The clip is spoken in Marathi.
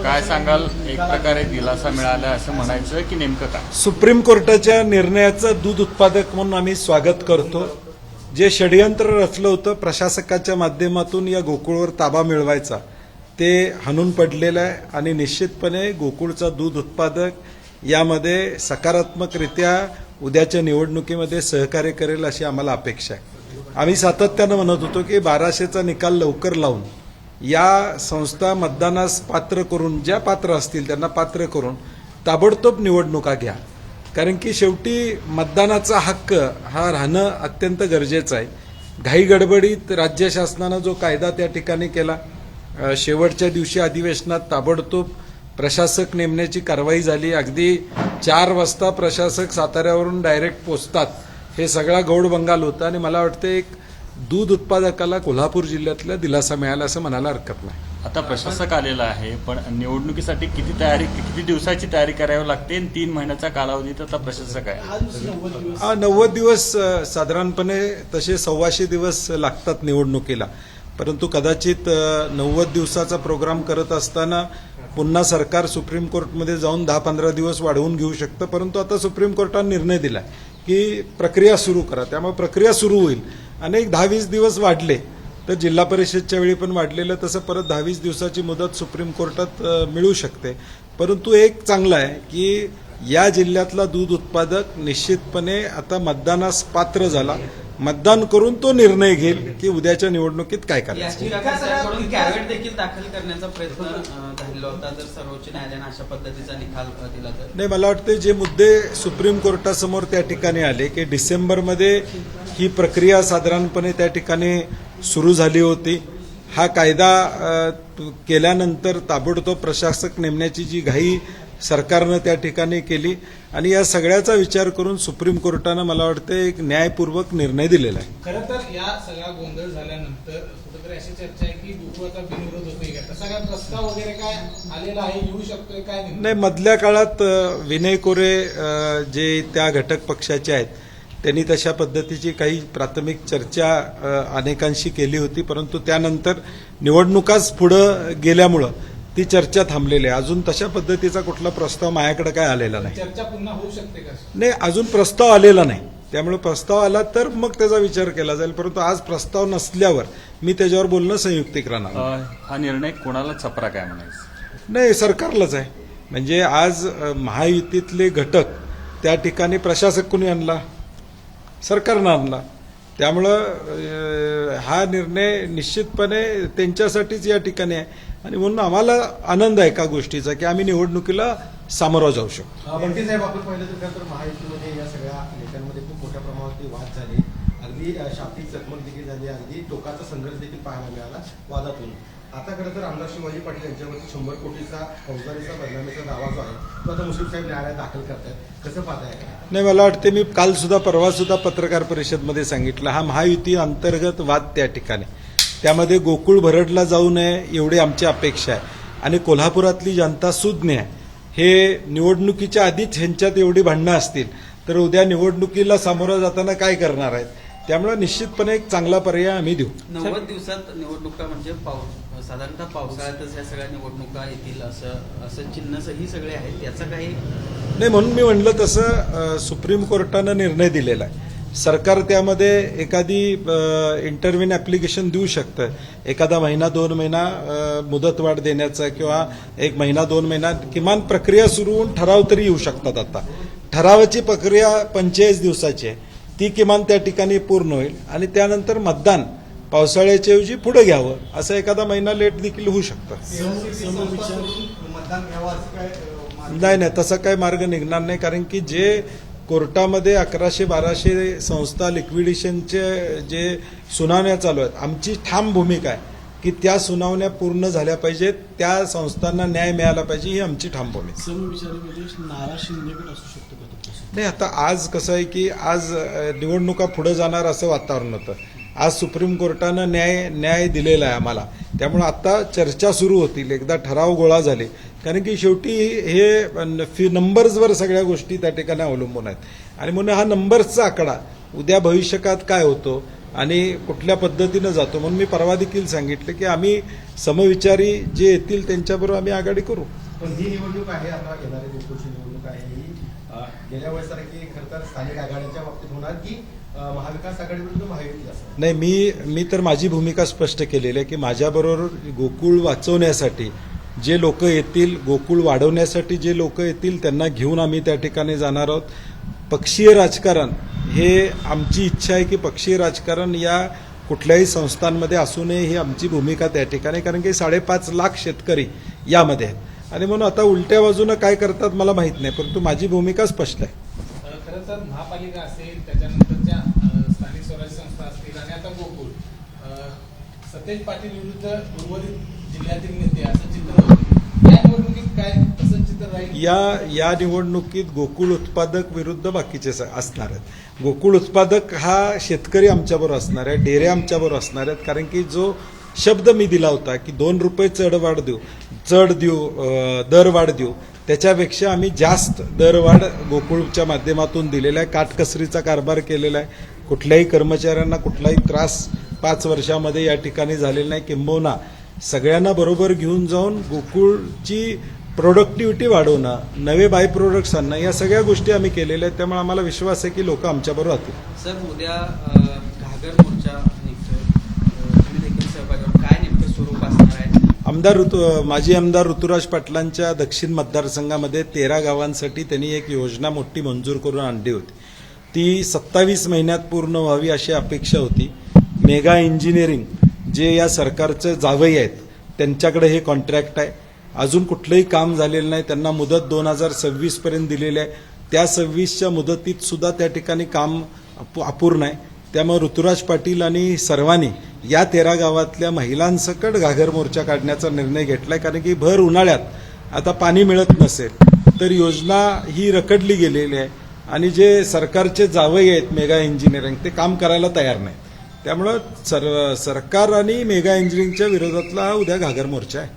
काय सांगाल, एक प्रकारे दिलासा मिळाला असं म्हणायचं की नेमकं काय? सुप्रीम कोर्टाच्या निर्णयाचं दूध उत्पादक म्हणून आम्ही स्वागत करतो. जे षडयंत्र रचलं होतं प्रशासकाच्या माध्यमातून या गोकुळवर ताबा मिळवायचा ते हाणून पडलेलं आहे आणि निश्चितपणे गोकुळचा दूध उत्पादक यामध्ये सकारात्मकरित्या उद्याच्या निवडणुकीमध्ये सहकार्य करेल अशी आम्हाला अपेक्षा आहे. आम्ही सातत्यानं म्हणत होतो की 1200चा निकाल लवकर लावून या संस्था मतदानास पात्र करून, ज्या पात्र असतील त्यांना पात्र करून ताबडतोब निवडणुका घ्या. कारण की शेवटी मतदानाचा हक्क हा राहणं अत्यंत गरजेचं आहे. घाई गडबडीत राज्य शासनानं जो कायदा त्या ठिकाणी केला, शेवटच्या दिवशी अधिवेशनात ताबडतोब प्रशासक नेमण्याची कारवाई झाली. अगदी 4 वाजता प्रशासक साताऱ्यावरून डायरेक्ट पोचतात, हे सगळा गौड बंगाल होता आणि मला वाटतं एक दूध उत्पादकाला कोल्हापूर जिल्ह्यातला दिलासा मिळाला असं म्हणायला हरकत नाही. आता प्रशासक आलेला आहे, पण निवडणुकीसाठी किती दिवसाची तयारी करावी लागते? 3 महिन्याचा कालावधीत आता प्रशासक आहे. 90 दिवस साधारणपणे, तसे 125 दिवस लागतात निवडणुकीला. परंतु कदाचित 90 दिवसाचा प्रोग्राम करत असताना पुन्हा सरकार सुप्रीम कोर्टमध्ये जाऊन 10-15 दिवस वाढवून घेऊ शकतं. परंतु आता सुप्रीम कोर्टाने निर्णय दिला की प्रक्रिया सुरू करा, त्यामुळे प्रक्रिया सुरू होईल. अनेक 10-20 दिवस वाढले तर जिल्हा परिषदच्या वेळी पण वाढलेलं, तसं परत 10-20 दिवसाची मुदत सुप्रीम कोर्टात मिळू शकते. परंतु एक चांगलं आहे की या जिल्ह्यातला दूध उत्पादक निश्चितपणे आता मतदानास पात्र झाला. मतदान करून तो निर्णय घेईल की उद्याच्या निवडणुकीत काय करायचं. कॅव्हेट देखील दाखल करण्याचा प्रयत्न झालेला होता, जर सर्वोच्च न्यायालयाने अशा पद्धतीचा निकाल दिला तर. नाही, मला वाटतं जे मुद्दे सुप्रीम कोर्टासमोर त्या ठिकाणी आले की डिसेंबरमध्ये ही प्रक्रिया साधारणपणे त्या ठिकाणी सुरू झाली होती. हा कायदा केल्यानंतर ताबडतोब प्रशासक नेमण्याची जी घाई सरकारनं त्या ठिकाणी केली आणि या सगळ्याचा विचार करून सुप्रीम कोर्टानं मला वाटतं एक न्यायपूर्वक निर्णय दिलेला आहे. खरं तर या सगळा गोंधळ झाल्यानंतर कुठेतरी अशी चर्चा आहे की गोकुळाचा बिनविरोध होतोय का, तसा काय प्रस्ताव वगैरे काय आलेला आहे, येऊ शकतोय काय? नाही, मधल्या काळात विनय कोरे जे त्या घटक पक्षाचे आहेत त्यांनी तशा पद्धतीची काही प्राथमिक चर्चा अनेकांशी केली होती. परंतु त्यानंतर निवडणुकाच पुढं गेल्यामुळं ती चर्चा थांबलेली आहे. अजून तशा पद्धतीचा कुठला प्रस्ताव माझ्याकडे काय आलेला नाही. चर्चा पुन्हा होऊ शकते का? नाही, अजून प्रस्ताव आलेला नाही. त्यामुळे प्रस्ताव आला तर मग त्याचा विचार केला जाईल. परंतु आज प्रस्ताव नसल्यावर मी त्याच्यावर बोलणं संयुक्तिक राहणार. हा निर्णय कोणाला छपरा काय म्हणायचं? नाही, सरकारलाच आहे. म्हणजे आज महायुतीतले घटक त्या ठिकाणी प्रशासक कोणी आणला? सरकारनं आणला. त्यामुळं हा निर्णय निश्चितपणे त्यांच्यासाठीच या ठिकाणी आहे आणि म्हणून आम्हाला आनंद आहे एका गोष्टीचा की आम्ही निवडणुकीला सामोरं जाऊ शकतो. बंटी साहेब, आपण पाहिलं तर महायुतीमध्ये या सगळ्या नेत्यांमध्ये खूप मोठ्या प्रमाणावरती वाद झाले, अगदी शाब्दिक चकमक देखील झाली, अगदी टोकाचा संघर्ष देखील पाहायला मिळाला वादातून. आता खरं तर आमदार शिवाजी पाटील यांच्यावरती 100 कोटीचा फौजदारीचा बदनामीचा दावा जो आहे तो आता मुश्रीफ साहेब न्यायालयात दाखल करतायत, कसं पाहताय? नाही, मला वाटते मी परवा सुद्धा पत्रकार परिषदमध्ये सांगितलं, हा महायुती अंतर्गत वाद त्या ठिकाणी, त्यामध्ये गोकुळ भरडला जाऊ नये एवढी आमची अपेक्षा आहे. आणि कोल्हापुरातली जनता सुज्ञ आहे. हे निवडणुकीच्या आधीच ह्यांच्यात एवढी भांडणं असतील तर उद्या निवडणुकीला सामोरं जाताना काय करणार आहेत. त्यामुळे निश्चितपणे एक चांगला पर्याय आम्ही देऊ. 90 दिवसात निवडणुका म्हणजे साधारणतः पावसाळ्यातच या सगळ्या निवडणुका येतील असं चिन्हही सगळे आहेत, याचा काही नाही. म्हणून मी म्हणलं तसं सुप्रीम कोर्टानं निर्णय दिलेला आहे. सरकार त्यामध्ये एखादी इंटरव्ह्यू ॲप्लिकेशन देऊ शकतं, एखादा महिना 2 महिना मुदतवाढ देण्याचा किंवा 1 महिना 2 महिना किमान प्रक्रिया सुरू होऊन ठराव तरी येऊ शकतात. आता ठरावाची प्रक्रिया 45 दिवसाची आहे, ती किमान त्या ठिकाणी पूर्ण होईल आणि त्यानंतर मतदान पावसाळ्याच्या ऐवजी पुढे घ्यावं, असं एखादा महिना लेट देखील होऊ शकतं. मतदान घ्यावं असं काय? नाही, तसा काही मार्ग निघणार नाही. कारण की जे कोर्टामध्ये 1100-1200 संस्था लिक्विडेशनचे जे सुनावण्या चालू आहेत, आमची ठाम भूमिका आहे की त्या सुनावण्या पूर्ण झाल्या पाहिजेत, त्या संस्थांना न्याय मिळाला पाहिजे, ही आमची ठाम भूमिका. नाही, आता आज कसं आहे की आज निवडणुका पुढे जाणार असं वातावरण होतं. आज सुप्रीम कोर्टानं न्याय दिलेला आहे आम्हाला. त्यामुळे आता चर्चा सुरू होतील, एकदा ठराव गोळा झाले. कारण की शेवटी हे नंबर्सवर सगळ्या गोष्टी त्या ठिकाणी अवलंबून आहेत आणि म्हणून हा नंबर्सचा आकडा उद्या भविष्यकाळात काय होतो आणि कुठल्या पद्धतीनं जातो. म्हणून मी परवा देखील सांगितलं की आम्ही समविचारी जे येतील त्यांच्याबरोबर आम्ही आघाडी करू. पण ही निवडणूक आहे, आता येणारी गोकुळची निवडणूक आहे, ही गेल्या वेळेसारखी खरं तर स्थानिक आघाड्यांच्या बाबतीत होणार की महाविकास आघाडी विरुद्ध महायुती असं? नाही, मी तर माझी भूमिका स्पष्ट केलेली आहे की माझ्याबरोबर गोकुळ वाचवण्यासाठी जे लोक येतील, गोकुळ वाढवण्यासाठी जे लोक येतील त्यांना घेऊन आम्ही त्या ठिकाणी जाणार आहोत. पक्षीय राजकारण हे आमची इच्छा आहे की पक्षीय राजकारण या कुठल्याही संस्थांमध्ये असू नये, ही आमची भूमिका त्या ठिकाणी, कारण की 5.5 लाख शेतकरी यामध्ये आहेत आणि म्हणून आता उलट्या बाजूनं काय करतात मला माहित नाही, परंतु माझी भूमिका स्पष्ट आहे. खरं तर महापालिका असेल, त्याच्यानंतरच्या स्थानिक स्वराज्य संस्था असतील आणि आता गोकुळ, सतेज पाटील विरुद्ध उर्वरित जिल्ह्यातील नेते असं चित्र होते. या निवडणुकीत काय असं चित्र राहील? या निवडणुकीत गोकुळ उत्पादक विरुद्ध बाकीचे असणार आहेत. गोकुळ उत्पादक हा शेतकरी आमच्याबरोबर असणार आहे, डेरे आमच्याबरोबर असणार आहेत, कारण की जो शब्द मी दिला होता की 2 रुपये दरवाढ देऊ, त्याच्यापेक्षा आम्ही जास्त दरवाढ गोकुळच्या माध्यमातून दिलेला आहे. काटकसरीचा कारभार केलेला आहे. कुठल्याही कर्मचाऱ्यांना कुठलाही त्रास 5 वर्षामध्ये या ठिकाणी झालेला नाही. किंबहुना सगळ्यांना बरोबर घेऊन जाऊन गोकुळची प्रोडक्टिव्हिटी वाढवणं, नवे बाय प्रोडक्ट्स आणणं, या सगळ्या गोष्टी आम्ही केलेल्या आहेत. त्यामुळे आम्हाला विश्वास आहे की लोक आमच्याबरोबर राहतील. सर, उद्या घागर मोर्चा तुम्ही देखील सहभागी, काय नेमकं स्वरूप असणार आहे? माजी आमदार ऋतुराज पाटलांच्या दक्षिण मतदारसंघामध्ये 13 गावांसाठी त्यांनी एक योजना मोठी मंजूर करून आणली होती. ती 27 महिन्यात पूर्ण व्हावी अशी अपेक्षा होती. मेगा इंजिनिअरिंग जे या सरकारचे जावई आहेत त्यांच्याकडे हे कॉन्ट्रॅक्ट आहे. अजून कुठलंही काम झालेलं नाही. त्यांना मुदत 2026 पर्यंत दिलेली आहे. त्या 26च्या मुदतीत सुद्धा त्या ठिकाणी काम अपूर्ण आहे. त्यामुळे ऋतुराज पाटील आणि सर्वांनी या 13 गावातल्या महिलांसकट घागर मोर्चा काढण्याचा निर्णय घेतलाय, कारण की भर उन्हाळ्यात आता पाणी मिळत नसेल तर योजना ही रखडली गेलेली आहे आणि जे सरकारचे जावई आहेत मेगा इंजिनिअरिंग ते काम करायला तयार नाही. त्यामुळं सरकार आणि मेगा इंजिनिअरिंगच्या विरोधातला उद्या घागर मोर्चा आहे.